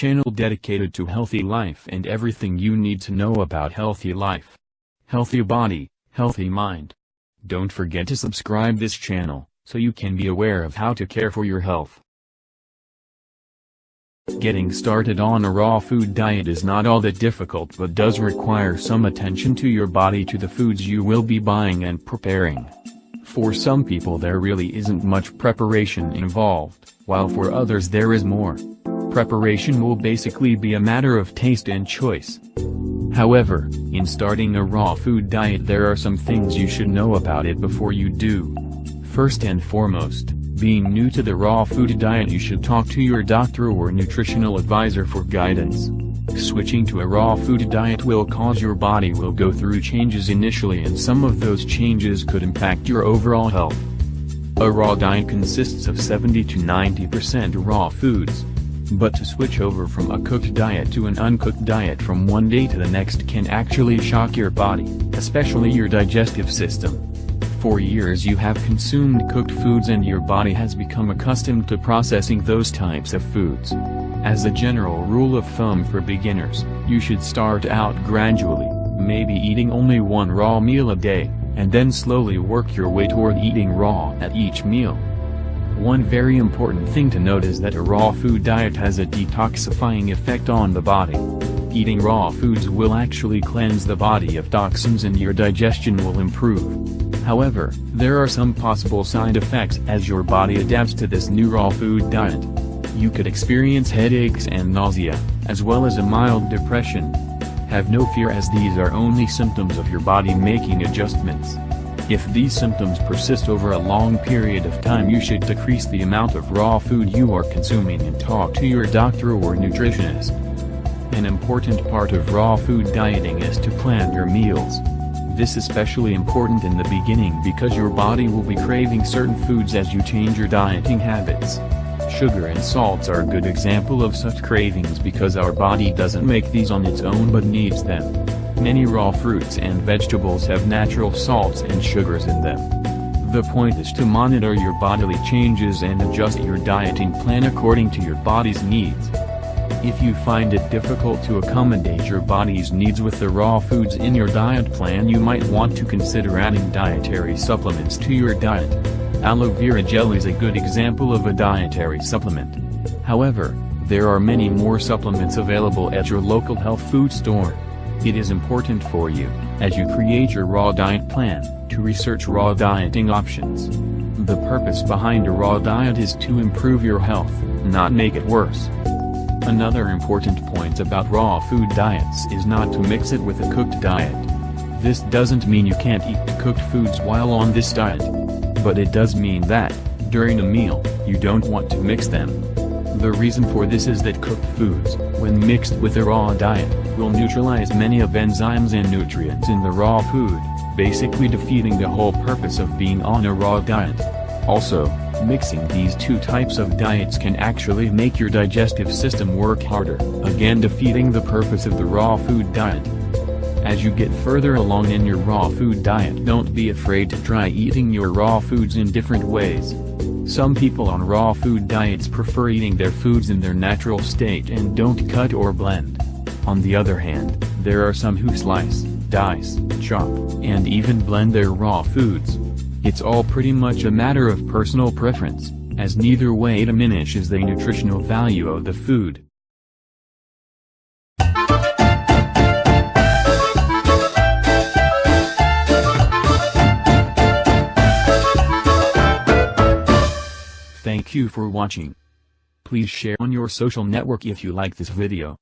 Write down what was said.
channel dedicated to healthy life and everything you need to know about healthy life. Healthy body, healthy mind. Don't forget to subscribe this channel, so you can be aware of how to care for your health. Getting started on a raw food diet is not all that difficult but does require some attention to your body, to the foods you will be buying and preparing. For some people there really isn't much preparation involved, while for others there is more. Preparation will basically be a matter of taste and choice. However, in starting a raw food diet there are some things you should know about it before you do. First and foremost, being new to the raw food diet, you should talk to your doctor or nutritional advisor for guidance. Switching to a raw food diet will cause your body will go through changes initially, and some of those changes could impact your overall health. A raw diet consists of 70 to 90% raw foods. But to switch over from a cooked diet to an uncooked diet from one day to the next can actually shock your body, especially your digestive system. For years you have consumed cooked foods and your body has become accustomed to processing those types of foods. As a general rule of thumb for beginners, you should start out gradually, maybe eating only one raw meal a day, and then slowly work your way toward eating raw at each meal. One very important thing to note is that a raw food diet has a detoxifying effect on the body. Eating raw foods will actually cleanse the body of toxins and your digestion will improve. However, there are some possible side effects as your body adapts to this new raw food diet. You could experience headaches and nausea, as well as a mild depression. Have no fear, as these are only symptoms of your body making adjustments. If these symptoms persist over a long period of time, you should decrease the amount of raw food you are consuming and talk to your doctor or nutritionist. An important part of raw food dieting is to plan your meals. This is especially important in the beginning because your body will be craving certain foods as you change your dieting habits. Sugar and salts are a good example of such cravings because our body doesn't make these on its own but needs them. Many raw fruits and vegetables have natural salts and sugars in them. The point is to monitor your bodily changes and adjust your dieting plan according to your body's needs. If you find it difficult to accommodate your body's needs with the raw foods in your diet plan, you might want to consider adding dietary supplements to your diet. Aloe vera gel is a good example of a dietary supplement. However, there are many more supplements available at your local health food store. It is important for you, as you create your raw diet plan, to research raw dieting options. The purpose behind a raw diet is to improve your health, not make it worse. Another important point about raw food diets is not to mix it with a cooked diet. This doesn't mean you can't eat cooked foods while on this diet. But it does mean that, during a meal, you don't want to mix them. The reason for this is that cooked foods, when mixed with a raw diet, will neutralize many of enzymes and nutrients in the raw food, basically defeating the whole purpose of being on a raw diet. Also, mixing these two types of diets can actually make your digestive system work harder, again defeating the purpose of the raw food diet. As you get further along in your raw food diet, don't be afraid to try eating your raw foods in different ways. Some people on raw food diets prefer eating their foods in their natural state and don't cut or blend. On the other hand, there are some who slice, dice, chop, and even blend their raw foods. It's all pretty much a matter of personal preference, as neither way diminishes the nutritional value of the food. Thank you for watching. Please share on your social network if you like this video.